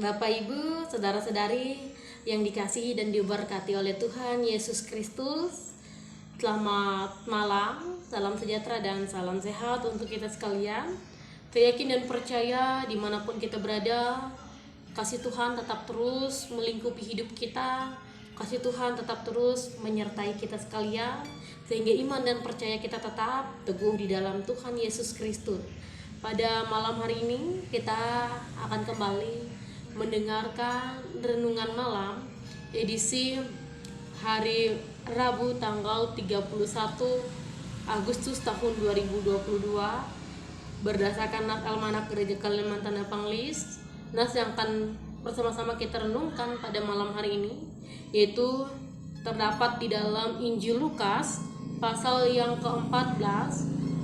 Bapak, Ibu, saudara-saudari yang dikasihi dan diberkati oleh Tuhan Yesus Kristus, selamat malam, salam sejahtera dan salam sehat untuk kita sekalian. Saya yakin dan percaya dimanapun kita berada, kasih Tuhan tetap terus melingkupi hidup kita, kasih Tuhan tetap terus menyertai kita sekalian, sehingga iman dan percaya kita tetap teguh di dalam Tuhan Yesus Kristus. Pada malam hari ini kita akan kembali mendengarkan renungan malam edisi hari Rabu tanggal 31 Agustus tahun 2022 berdasarkan Nas Almanak Gereja Kalimantan Epanglis. Nas yang akan bersama-sama kita renungkan pada malam hari ini yaitu terdapat di dalam Injil Lukas pasal yang ke-14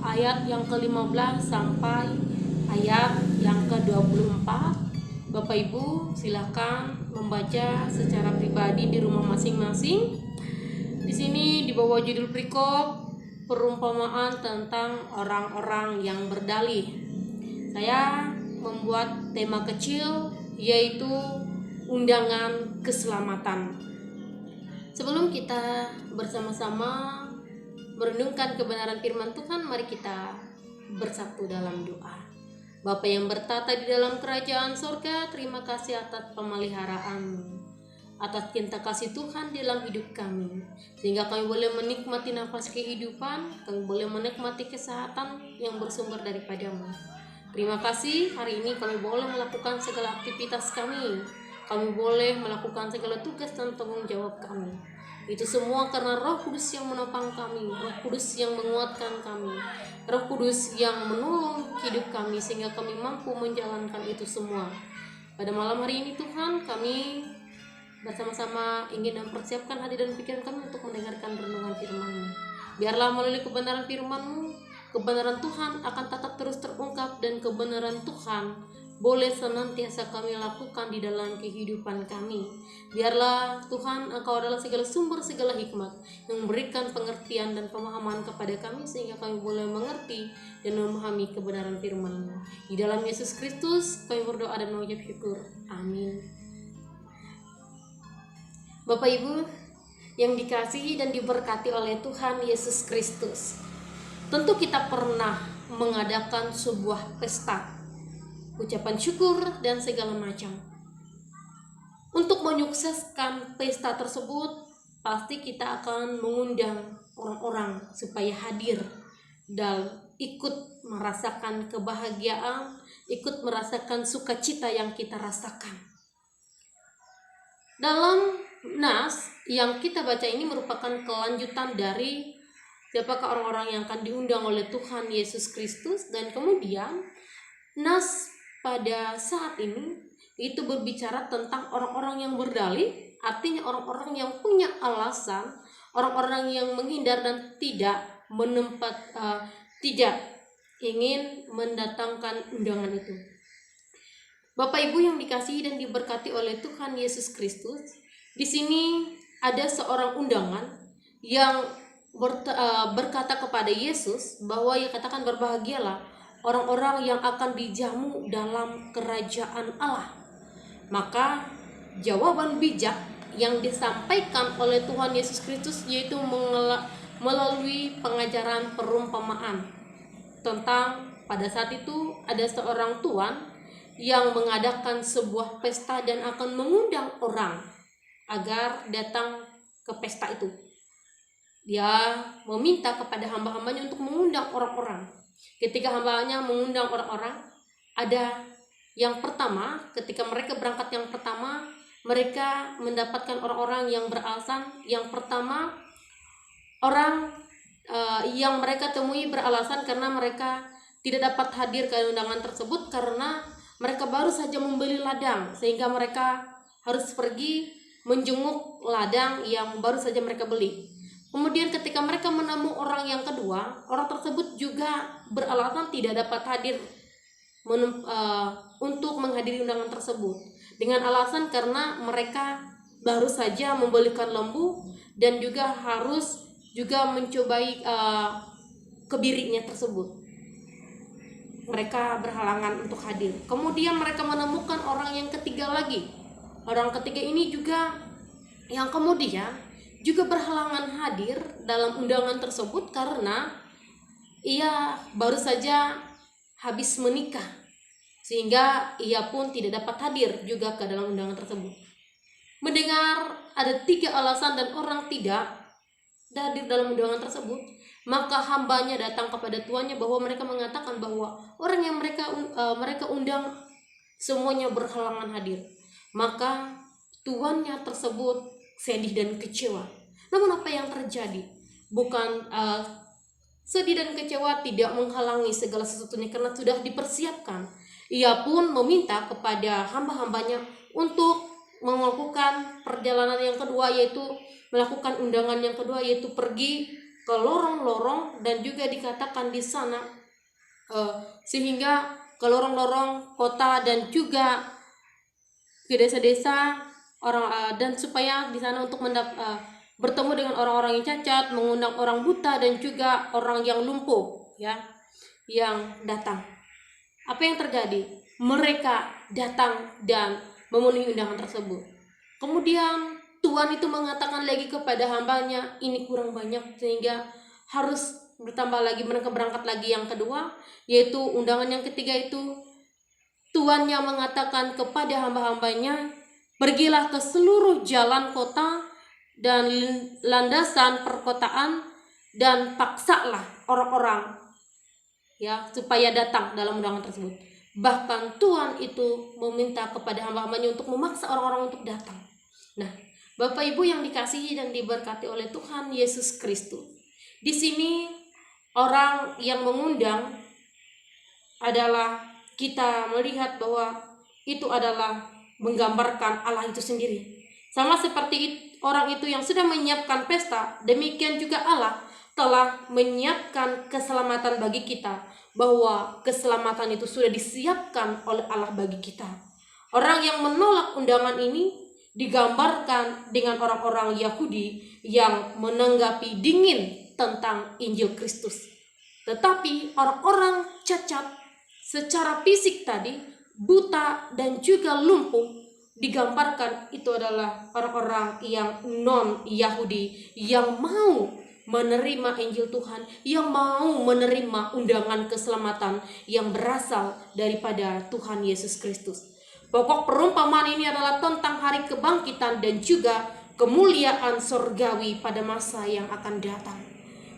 ayat yang ke-15 sampai ayat yang ke-24. Bapak Ibu silahkan membaca secara pribadi di rumah masing-masing. Di sini di bawah judul perikop perumpamaan tentang orang-orang yang berdalih. Saya membuat tema kecil yaitu undangan keselamatan. Sebelum kita bersama-sama merenungkan kebenaran firman Tuhan, mari kita bersatu dalam doa. Bapa yang bertata di dalam kerajaan surga, terima kasih atas pemeliharaan-Mu, atas cinta kasih Tuhan di dalam hidup kami, sehingga kami boleh menikmati nafas kehidupan, kami boleh menikmati kesehatan yang bersumber daripada-Mu. Terima kasih hari ini kami boleh melakukan segala aktivitas kami boleh melakukan segala tugas dan tanggung jawab kami. Itu semua karena Roh Kudus yang menopang kami, Roh Kudus yang menguatkan kami, Roh Kudus yang menolong hidup kami sehingga kami mampu menjalankan itu semua. Pada malam hari ini Tuhan, kami bersama-sama ingin mempersiapkan hati dan pikiran kami untuk mendengarkan renungan firman-Mu. Biarlah melalui kebenaran firman-Mu, kebenaran Tuhan akan tetap terus terungkap dan kebenaran Tuhan boleh senantiasa kami lakukan di dalam kehidupan kami. Biarlah Tuhan, Engkau adalah segala sumber segala hikmat yang memberikan pengertian dan pemahaman kepada kami sehingga kami boleh mengerti dan memahami kebenaran firman-Mu. Di dalam Yesus Kristus kami berdoa dan mengucap syukur. Amin. Bapak Ibu yang dikasihi dan diberkati oleh Tuhan Yesus Kristus, tentu kita pernah mengadakan sebuah pesta, ucapan syukur dan segala macam. Untuk menyukseskan pesta tersebut, pasti kita akan mengundang orang-orang supaya hadir dan ikut merasakan kebahagiaan, ikut merasakan sukacita yang kita rasakan. Dalam nas yang kita baca ini merupakan kelanjutan dari siapakah orang-orang yang akan diundang oleh Tuhan Yesus Kristus, dan kemudian nas pada saat ini itu berbicara tentang orang-orang yang berdalih, artinya orang-orang yang punya alasan, orang-orang yang menghindar dan tidak tidak ingin mendatangkan undangan itu. Bapak Ibu yang dikasihi dan diberkati oleh Tuhan Yesus Kristus, di sini ada seorang undangan yang berkata kepada Yesus bahwa ia katakan berbahagialah orang-orang yang akan dijamu dalam kerajaan Allah. Maka jawaban bijak yang disampaikan oleh Tuhan Yesus Kristus yaitu melalui pengajaran perumpamaan tentang pada saat itu ada seorang tuan yang mengadakan sebuah pesta dan akan mengundang orang agar datang ke pesta itu. Dia meminta kepada hamba-hambanya untuk mengundang orang-orang. Ketika hambanya mengundang orang-orang, ada yang pertama, ketika mereka berangkat yang pertama, mereka mendapatkan orang-orang yang beralasan. Yang pertama, orang yang mereka temui beralasan karena mereka tidak dapat hadir ke undangan tersebut karena mereka baru saja membeli ladang, sehingga mereka harus pergi menjenguk ladang yang baru saja mereka beli. Kemudian ketika mereka menemui orang yang kedua, orang tersebut juga beralasan tidak dapat hadir untuk menghadiri undangan tersebut, dengan alasan karena mereka baru saja membelikan lembu dan juga harus juga mencobai kebirinya tersebut. mereka berhalangan untuk hadir. Kemudian mereka menemukan orang yang ketiga lagi. Orang ketiga ini juga yang kemudian juga berhalangan hadir dalam undangan tersebut karena ia baru saja habis menikah, sehingga ia pun tidak dapat hadir juga ke dalam undangan tersebut. Mendengar ada 3 alasan dan orang tidak hadir dalam undangan tersebut, maka hambanya datang kepada tuannya bahwa mereka mengatakan bahwa orang yang mereka undang semuanya berhalangan hadir. Maka tuannya tersebut sedih dan kecewa. Namun apa yang terjadi? Bukan sedih dan kecewa tidak menghalangi segala sesuatunya karena sudah dipersiapkan. Ia pun meminta kepada hamba-hambanya untuk melakukan perjalanan yang kedua, yaitu melakukan undangan yang kedua, yaitu pergi ke lorong-lorong, dan juga dikatakan di sana sehingga ke lorong-lorong kota dan juga ke desa-desa orang, dan supaya di sana untuk bertemu dengan orang-orang yang cacat, mengundang orang buta dan juga orang yang lumpuh, ya, yang datang. Apa yang terjadi? Mereka datang dan memenuhi undangan tersebut. Kemudian tuan itu mengatakan lagi kepada hambanya, ini kurang banyak sehingga harus bertambah lagi. Mereka berangkat lagi yang kedua, yaitu undangan yang ketiga itu. Tuannya mengatakan kepada hamba-hambanya, pergilah ke seluruh jalan kota dan landasan perkotaan dan paksalah orang-orang, ya, supaya datang dalam undangan tersebut. Bahkan tuan itu meminta kepada hamba-hambanya untuk memaksa orang-orang untuk datang. Nah, Bapak Ibu yang dikasihi dan diberkati oleh Tuhan Yesus Kristus, di sini orang yang mengundang adalah, kita melihat bahwa itu adalah menggambarkan Allah itu sendiri. Sama seperti orang itu yang sudah menyiapkan pesta, demikian juga Allah telah menyiapkan keselamatan bagi kita, bahwa keselamatan itu sudah disiapkan oleh Allah bagi kita. Orang yang menolak undangan ini digambarkan dengan orang-orang Yahudi yang menanggapi dingin tentang Injil Kristus. Tetapi orang-orang cacat secara fisik tadi, buta dan juga lumpuh, digambarkan itu adalah orang-orang yang non-Yahudi yang mau menerima Injil Tuhan, yang mau menerima undangan keselamatan yang berasal daripada Tuhan Yesus Kristus. Pokok perumpamaan ini adalah tentang hari kebangkitan dan juga kemuliaan surgawi pada masa yang akan datang.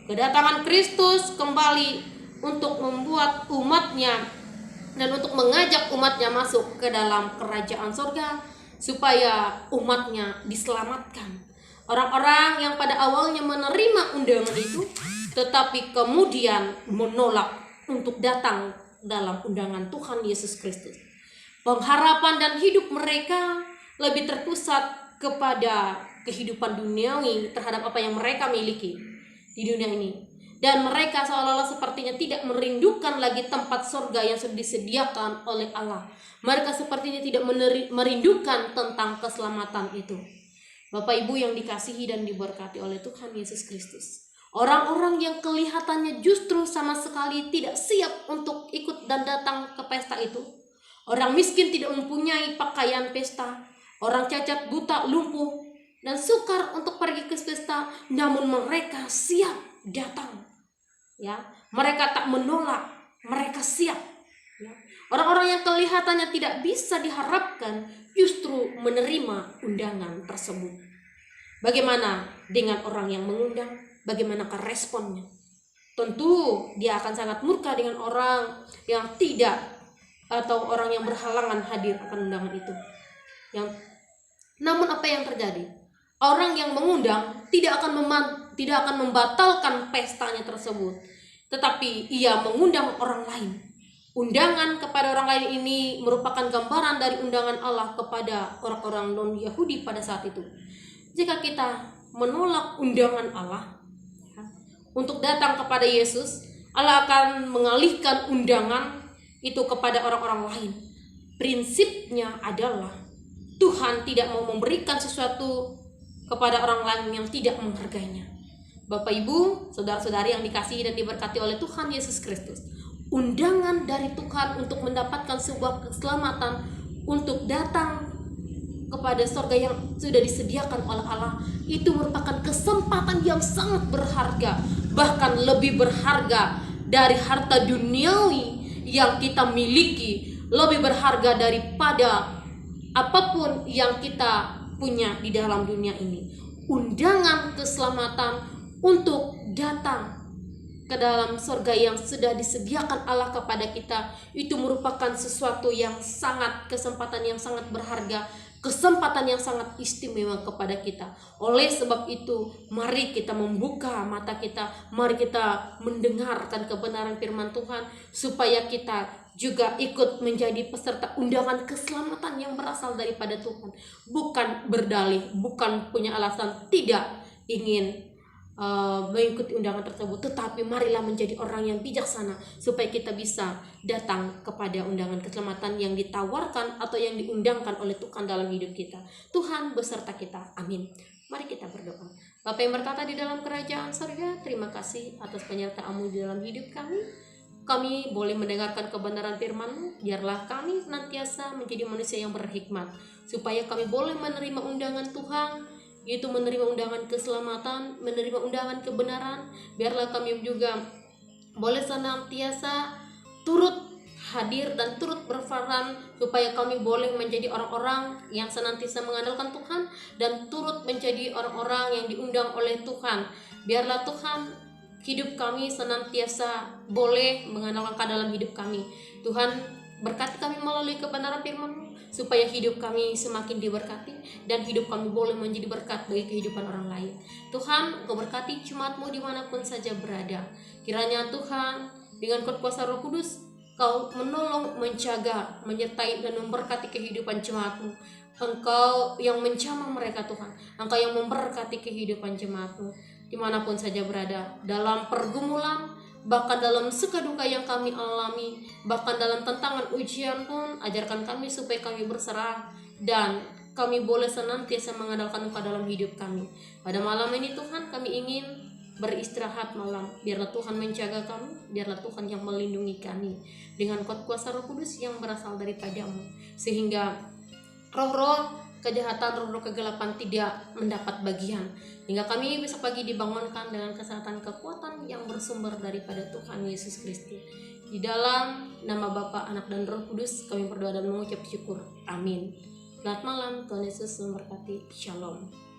Kedatangan Kristus kembali untuk membuat umatnya dan untuk mengajak umatnya masuk ke dalam kerajaan surga, supaya umatnya diselamatkan. Orang-orang yang pada awalnya menerima undangan itu, tetapi kemudian menolak untuk datang dalam undangan Tuhan Yesus Kristus. Pengharapan dan hidup mereka lebih terpusat kepada kehidupan duniawi, terhadap apa yang mereka miliki di dunia ini. Dan mereka seolah-olah sepertinya tidak merindukan lagi tempat surga yang sudah disediakan oleh Allah. Mereka sepertinya tidak merindukan tentang keselamatan itu. Bapak Ibu yang dikasihi dan diberkati oleh Tuhan Yesus Kristus, orang-orang yang kelihatannya justru sama sekali tidak siap untuk ikut dan datang ke pesta itu. Orang miskin tidak mempunyai pakaian pesta, orang cacat, buta, lumpuh, dan sukar untuk pergi ke pesta, namun mereka siap datang. Ya, mereka tak menolak, mereka siap. Ya. Orang-orang yang kelihatannya tidak bisa diharapkan justru menerima undangan tersebut. Bagaimana dengan orang yang mengundang? Bagaimanakah responnya? Tentu dia akan sangat murka dengan orang yang tidak, atau orang yang berhalangan hadir akan undangan itu. Namun apa yang terjadi? Orang yang mengundang tidak akan membatalkan pestanya tersebut, tetapi ia mengundang orang lain. Undangan kepada orang lain ini merupakan gambaran dari undangan Allah kepada orang-orang non-Yahudi pada saat itu. Jika kita menolak undangan Allah untuk datang kepada Yesus, Allah akan mengalihkan undangan itu kepada orang-orang lain. Prinsipnya adalah Tuhan tidak mau memberikan sesuatu kepada orang lain yang tidak menghargainya. Bapak Ibu, saudara-saudari yang dikasihi dan diberkati oleh Tuhan Yesus Kristus, undangan dari Tuhan untuk mendapatkan sebuah keselamatan, untuk datang kepada surga yang sudah disediakan oleh Allah, itu merupakan kesempatan yang sangat berharga, bahkan lebih berharga dari harta duniawi yang kita miliki, lebih berharga daripada apapun yang kita punya di dalam dunia ini. Undangan keselamatan untuk datang ke dalam surga yang sudah disediakan Allah kepada kita, itu merupakan sesuatu yang sangat, kesempatan yang sangat berharga, kesempatan yang sangat istimewa kepada kita. Oleh sebab itu, mari kita membuka mata kita, mari kita mendengarkan kebenaran firman Tuhan, supaya kita juga ikut menjadi peserta undangan keselamatan yang berasal daripada Tuhan. Bukan berdalih, bukan punya alasan tidak ingin mengikuti undangan tersebut, tetapi marilah menjadi orang yang bijaksana supaya kita bisa datang kepada undangan keselamatan yang ditawarkan atau yang diundangkan oleh Tuhan dalam hidup kita. Tuhan beserta kita, amin. Mari kita berdoa. Bapa yang bertata di dalam kerajaan surga, terima kasih atas penyertaan-Mu di dalam hidup kami. Kami boleh mendengarkan kebenaran firman-Mu, biarlah kami senantiasa menjadi manusia yang berhikmat, supaya kami boleh menerima undangan Tuhan, yaitu menerima undangan keselamatan, menerima undangan kebenaran. Biarlah kami juga boleh senantiasa turut hadir dan turut berperan, supaya kami boleh menjadi orang-orang yang senantiasa mengandalkan Tuhan dan turut menjadi orang-orang yang diundang oleh Tuhan. Biarlah Tuhan, hidup kami senantiasa boleh mengandalkan dalam hidup kami. Tuhan, berkati kami melalui kebenaran firman-Mu, supaya hidup kami semakin diberkati dan hidup kami boleh menjadi berkat bagi kehidupan orang lain. Tuhan, Engkau berkati jemaat-Mu dimanapun saja berada. Kiranya Tuhan, dengan kuasa Roh Kudus, Kau menolong, menjaga, menyertai dan memberkati kehidupan jemaat-Mu. Engkau yang menjamah mereka Tuhan, Engkau yang memberkati kehidupan jemaat-Mu dimanapun saja berada, dalam pergumulan, bahkan dalam suka duka yang kami alami, bahkan dalam tantangan ujian pun, ajarkan kami supaya kami berserah dan kami boleh senantiasa mengandalkan Engkau dalam hidup kami. Pada malam ini Tuhan, kami ingin beristirahat malam. Biarlah Tuhan menjaga kami, biarlah Tuhan yang melindungi kami dengan kuasa Roh Kudus yang berasal daripada-Mu, sehingga roh-roh kejahatan, roh-roh kegelapan tidak mendapat bagian, hingga kami besok pagi dibangunkan dengan kesehatan, kekuatan yang bersumber daripada Tuhan Yesus Kristus. Di dalam nama Bapa, Anak dan Roh Kudus kami berdoa dan mengucap syukur. Amin. Selamat malam, Tuhan Yesus memberkati. Shalom.